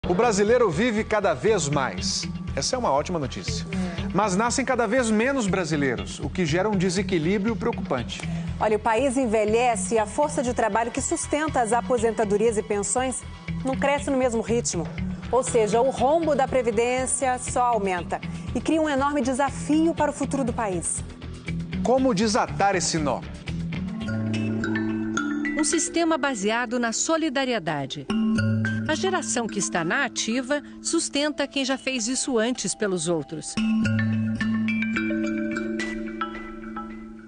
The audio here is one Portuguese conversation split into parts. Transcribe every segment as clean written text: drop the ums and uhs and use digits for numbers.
O brasileiro vive cada vez mais. Essa é uma ótima notícia. Mas nascem cada vez menos brasileiros, o que gera um desequilíbrio preocupante. Olha, o país envelhece e a força de trabalho que sustenta as aposentadorias e pensões não cresce no mesmo ritmo. Ou seja, o rombo da Previdência só aumenta e cria um enorme desafio para o futuro do país. Como desatar esse nó? Um sistema baseado na solidariedade. A geração que está na ativa sustenta quem já fez isso antes pelos outros.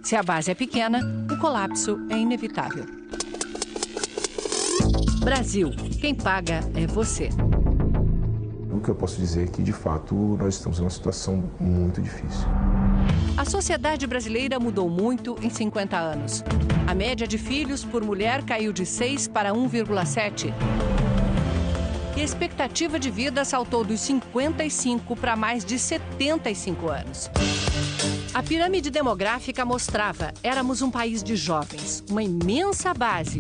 Se a base é pequena, o colapso é inevitável. Brasil, quem paga é você. O que eu posso dizer é que, de fato, nós estamos em uma situação muito difícil. A sociedade brasileira mudou muito em 50 anos. A média de filhos por mulher caiu de 6 para 1,7. E a expectativa de vida saltou dos 55 para mais de 75 anos. A pirâmide demográfica mostrava, éramos um país de jovens, uma imensa base.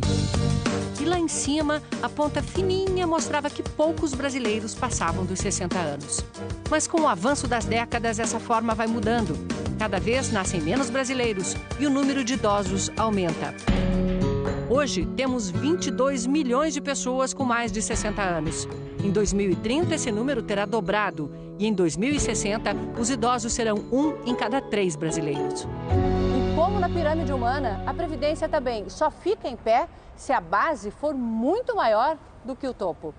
E lá em cima, a ponta fininha mostrava que poucos brasileiros passavam dos 60 anos. Mas com o avanço das décadas, essa forma vai mudando. Cada vez nascem menos brasileiros e o número de idosos aumenta. Hoje, temos 22 milhões de pessoas com mais de 60 anos. Em 2030, esse número terá dobrado. E em 2060, os idosos serão 1 em cada 3 brasileiros. E como na pirâmide humana, a Previdência também só fica em pé se a base for muito maior do que o topo.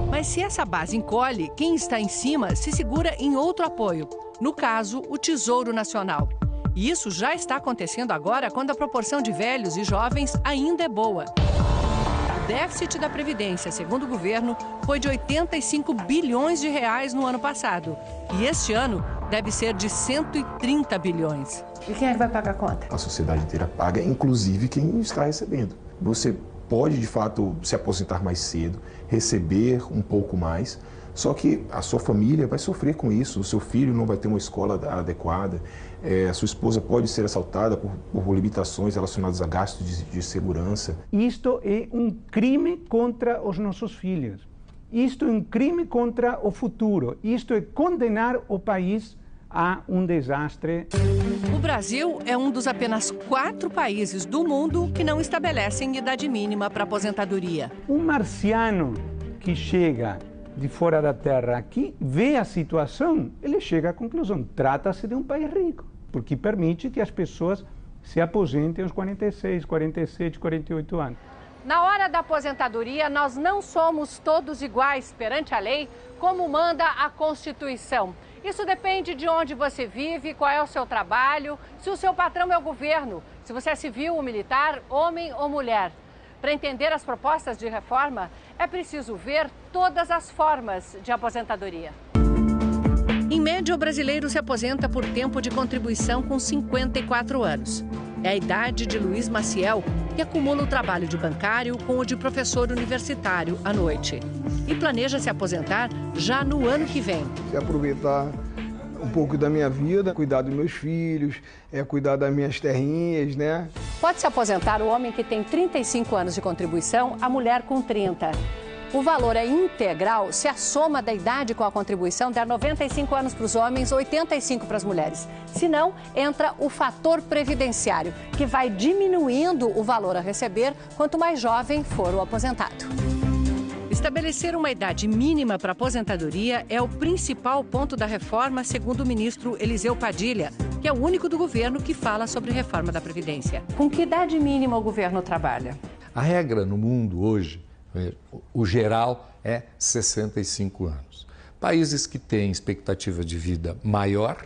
Mas se essa base encolhe, quem está em cima se segura em outro apoio. No caso, o Tesouro Nacional. E isso já está acontecendo agora quando a proporção de velhos e jovens ainda é boa. O déficit da Previdência, segundo o governo, foi de 85 bilhões de reais no ano passado. E este ano deve ser de 130 bilhões. E quem é que vai pagar a conta? A sociedade inteira paga, inclusive quem está recebendo. Você pode, de fato, se aposentar mais cedo, receber um pouco mais, só que a sua família vai sofrer com isso, o seu filho não vai ter uma escola adequada, a sua esposa pode ser assaltada por limitações relacionadas a gastos de segurança. Isto é um crime contra os nossos filhos. Isto é um crime contra o futuro. Isto é condenar o país a um desastre. O Brasil é um dos apenas 4 países do mundo que não estabelecem idade mínima para aposentadoria. Um marciano que chega de fora da Terra aqui, vê a situação, ele chega à conclusão, trata-se de um país rico, porque permite que as pessoas se aposentem aos 46, 47, 48 anos. Na hora da aposentadoria, nós não somos todos iguais perante a lei, como manda a Constituição. Isso depende de onde você vive, qual é o seu trabalho, se o seu patrão é o governo, se você é civil ou militar, homem ou mulher. Para entender as propostas de reforma, é preciso ver todas as formas de aposentadoria. Em média, o brasileiro se aposenta por tempo de contribuição com 54 anos. É a idade de Luiz Maciel, que acumula o trabalho de bancário com o de professor universitário à noite. E planeja se aposentar já no ano que vem. Se aproveitar um pouco da minha vida, cuidar dos meus filhos, cuidar das minhas terrinhas, né? Pode se aposentar o homem que tem 35 anos de contribuição, a mulher com 30. O valor é integral se a soma da idade com a contribuição der 95 anos para os homens, 85 para as mulheres. Se não, entra o fator previdenciário, que vai diminuindo o valor a receber quanto mais jovem for o aposentado. Estabelecer uma idade mínima para aposentadoria é o principal ponto da reforma, segundo o ministro Eliseu Padilha, que é o único do governo que fala sobre reforma da Previdência. Com que idade mínima o governo trabalha? A regra no mundo hoje, o geral, é 65 anos. Países que têm expectativa de vida maior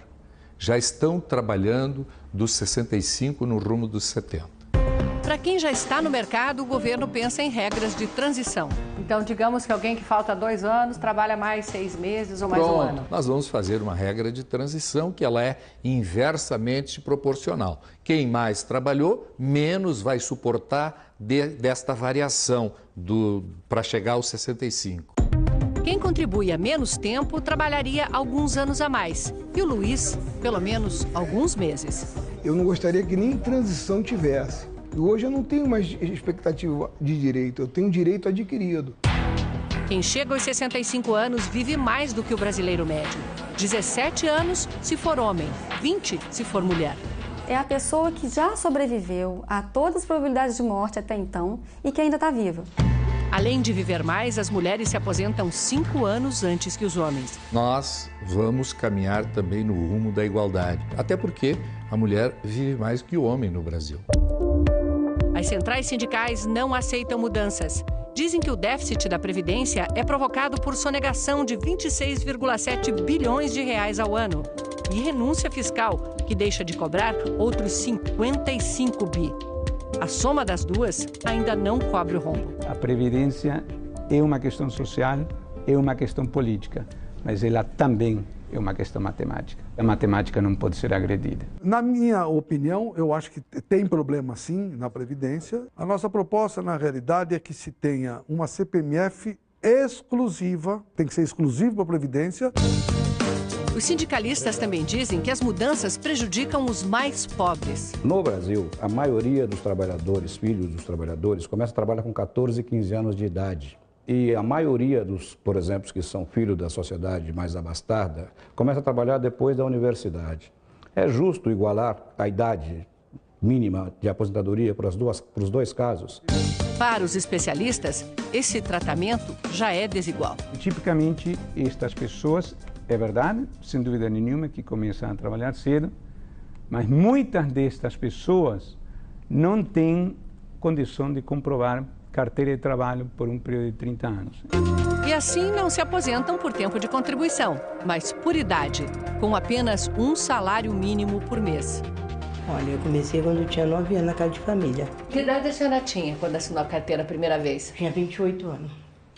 já estão trabalhando dos 65 no rumo dos 70. Para quem já está no mercado, o governo pensa em regras de transição. Então, digamos que alguém que falta 2 anos trabalha mais 6 meses ou mais um ano. Nós vamos fazer uma regra de transição que ela é inversamente proporcional. Quem mais trabalhou, menos vai suportar desta variação para chegar aos 65. Quem contribui há menos tempo trabalharia alguns anos a mais. E o Luiz, pelo menos alguns meses. Eu não gostaria que nem transição tivesse. E hoje eu não tenho mais expectativa de direito, eu tenho direito adquirido. Quem chega aos 65 anos vive mais do que o brasileiro médio. 17 anos se for homem, 20 se for mulher. É a pessoa que já sobreviveu a todas as probabilidades de morte até então e que ainda está viva. Além de viver mais, as mulheres se aposentam 5 anos antes que os homens. Nós vamos caminhar também no rumo da igualdade, até porque a mulher vive mais que o homem no Brasil. As centrais sindicais não aceitam mudanças. Dizem que o déficit da Previdência é provocado por sonegação de 26,7 bilhões de reais ao ano e renúncia fiscal, que deixa de cobrar outros 55 bi. A soma das duas ainda não cobre o rombo. A Previdência é uma questão social, é uma questão política, mas ela também é uma questão matemática. A matemática não pode ser agredida. Na minha opinião, eu acho que tem problema sim na Previdência. A nossa proposta, na realidade, é que se tenha uma CPMF exclusiva, tem que ser exclusiva para a Previdência. Os sindicalistas também dizem que as mudanças prejudicam os mais pobres. No Brasil, a maioria dos trabalhadores, filhos dos trabalhadores, começa a trabalhar com 14, 15 anos de idade. E a maioria dos, por exemplo, que são filhos da sociedade mais abastada, começa a trabalhar depois da universidade. É justo igualar a idade mínima de aposentadoria para os dois casos? Para os especialistas, esse tratamento já é desigual. Tipicamente, estas pessoas, é verdade, sem dúvida nenhuma, que começam a trabalhar cedo, mas muitas destas pessoas não têm condição de comprovar carteira de trabalho por um período de 30 anos. E assim não se aposentam por tempo de contribuição, mas por idade, com apenas um salário mínimo por mês. Olha, eu comecei quando eu tinha 9 anos na casa de família. Que idade a senhora tinha quando assinou a carteira a primeira vez? Tinha 28 anos.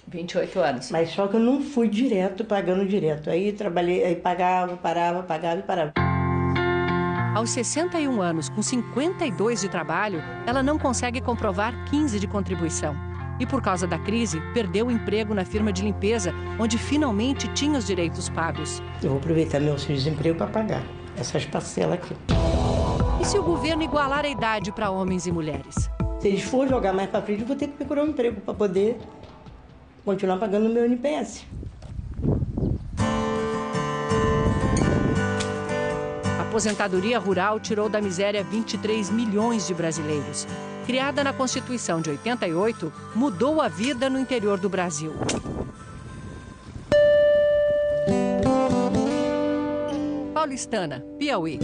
28 anos. Mas só que eu não fui direto, pagando direto. Aí trabalhei, aí pagava, parava, pagava e parava. Aos 61 anos, com 52 de trabalho, ela não consegue comprovar 15 de contribuição. E por causa da crise, perdeu o emprego na firma de limpeza, onde finalmente tinha os direitos pagos. Eu vou aproveitar meu auxílio-desemprego para pagar essas parcelas aqui. E se o governo igualar a idade para homens e mulheres? Se eles for jogar mais para frente, eu vou ter que procurar um emprego para poder continuar pagando o meu NPS. A aposentadoria rural tirou da miséria 23 milhões de brasileiros. Criada na Constituição de 88, mudou a vida no interior do Brasil. Paulistana, Piauí.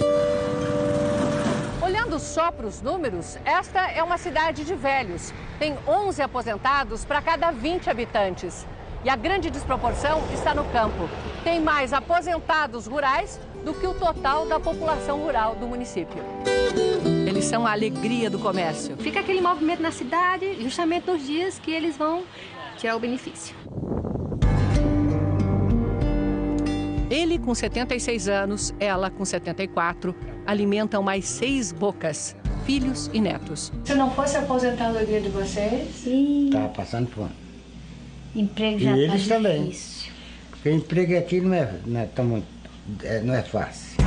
Olhando só para os números, esta é uma cidade de velhos. Tem 11 aposentados para cada 20 habitantes. E a grande desproporção está no campo. Tem mais aposentados rurais do que o total da população rural do município. Eles são a alegria do comércio. Fica aquele movimento na cidade justamente nos dias que eles vão tirar o benefício. Ele com 76 anos, ela com 74, alimentam mais 6 bocas, filhos e netos. Se não fosse a aposentadoria de vocês... Estava passando fome. Emprego já e tá eles difícil. Também. Porque emprego aqui não é fácil.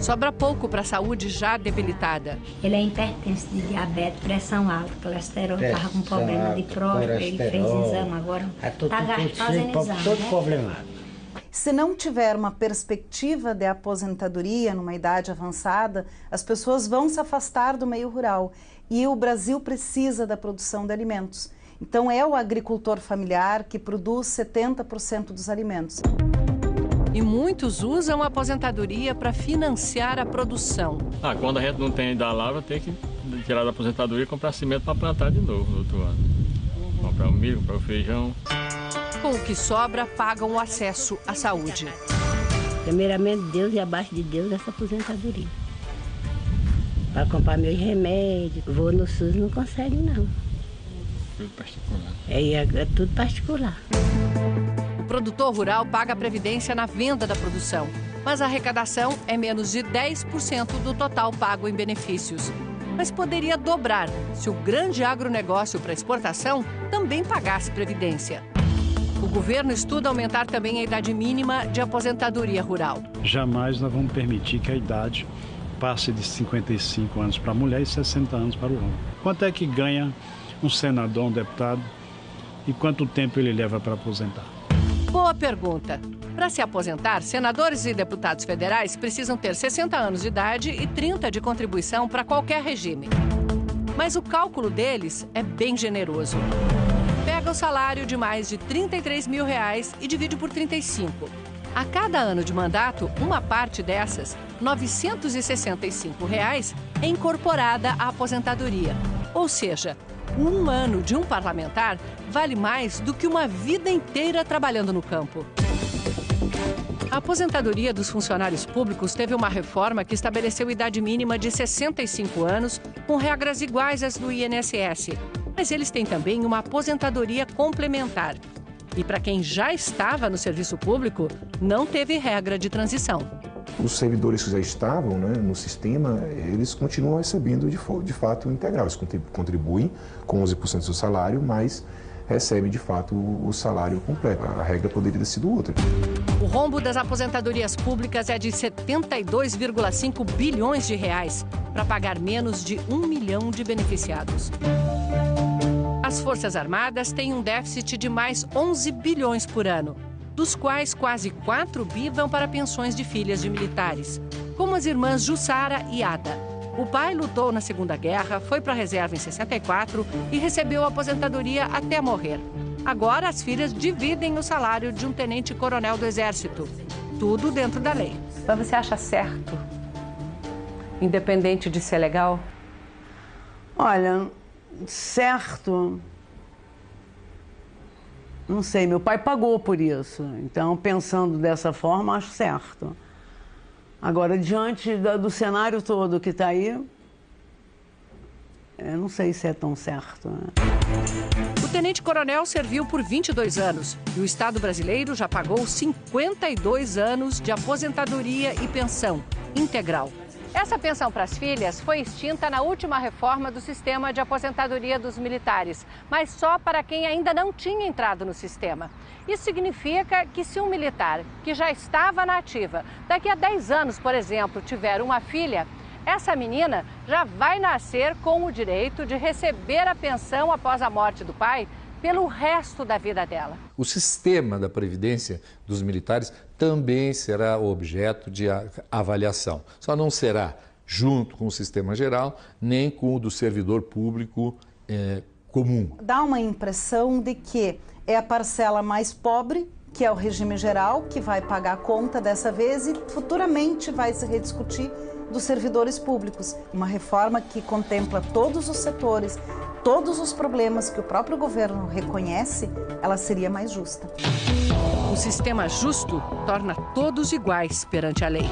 Sobra pouco para a saúde já debilitada. Ele é hipertenso, de diabetes, pressão alta, colesterol, estava com problema de próstata, ele fez exame agora. Está fazendo exame, todo problemado. Se não tiver uma perspectiva de aposentadoria numa idade avançada, as pessoas vão se afastar do meio rural. E o Brasil precisa da produção de alimentos. Então é o agricultor familiar que produz 70% dos alimentos. E muitos usam a aposentadoria para financiar a produção. Quando a gente não tem da lavra, tem que tirar da aposentadoria e comprar cimento para plantar de novo no outro ano. Comprar o milho, comprar o feijão. Com o que sobra, pagam o acesso à saúde. Primeiramente, Deus e abaixo de Deus, essa aposentadoria. Para comprar meus remédios, vou no SUS, não consegue não. Tudo particular. É tudo particular. O produtor rural paga a previdência na venda da produção, mas a arrecadação é menos de 10% do total pago em benefícios. Mas poderia dobrar se o grande agronegócio para exportação também pagasse previdência. O governo estuda aumentar também a idade mínima de aposentadoria rural. Jamais nós vamos permitir que a idade passe de 55 anos para a mulher e 60 anos para o homem. Quanto é que ganha um senador, um deputado e quanto tempo ele leva para aposentar. Boa pergunta. Para se aposentar, senadores e deputados federais precisam ter 60 anos de idade e 30 de contribuição para qualquer regime. Mas o cálculo deles é bem generoso. Pega o salário de mais de R$33 mil e divide por 35. A cada ano de mandato, uma parte dessas, R$ 965, é incorporada à aposentadoria. Ou seja, um ano de um parlamentar vale mais do que uma vida inteira trabalhando no campo. A aposentadoria dos funcionários públicos teve uma reforma que estabeleceu idade mínima de 65 anos, com regras iguais às do INSS. Mas eles têm também uma aposentadoria complementar. E para quem já estava no serviço público, não teve regra de transição. Os servidores que já estavam, né, no sistema, eles continuam recebendo de fato o integral. Eles contribuem com 11% do seu salário, mas recebem de fato o salário completo. A regra poderia ter sido outra. O rombo das aposentadorias públicas é de 72,5 bilhões de reais, para pagar menos de 1 milhão de beneficiados. As Forças Armadas têm um déficit de mais 11 bilhões por ano, dos quais quase 4 bi vão para pensões de filhas de militares, como as irmãs Jussara e Ada. O pai lutou na Segunda Guerra, foi para a reserva em 64 e recebeu a aposentadoria até morrer. Agora as filhas dividem o salário de um tenente-coronel do Exército. Tudo dentro da lei. Mas você acha certo? Independente de ser legal? Olha, certo... Não sei, meu pai pagou por isso. Então, pensando dessa forma, acho certo. Agora, diante do cenário todo que está aí, eu não sei se é tão certo. Né? O tenente-coronel serviu por 22 anos e o Estado brasileiro já pagou 52 anos de aposentadoria e pensão integral. Essa pensão para as filhas foi extinta na última reforma do sistema de aposentadoria dos militares, mas só para quem ainda não tinha entrado no sistema. Isso significa que se um militar que já estava na ativa, daqui a 10 anos, por exemplo, tiver uma filha, essa menina já vai nascer com o direito de receber a pensão após a morte do pai pelo resto da vida dela. O sistema da Previdência dos militares também será objeto de avaliação. Só não será junto com o sistema geral, nem com o do servidor público comum. Dá uma impressão de que é a parcela mais pobre, que é o regime geral, que vai pagar a conta dessa vez e futuramente vai se rediscutir dos servidores públicos. Uma reforma que contempla todos os setores, todos os problemas que o próprio governo reconhece, ela seria mais justa. O sistema justo torna todos iguais perante a lei.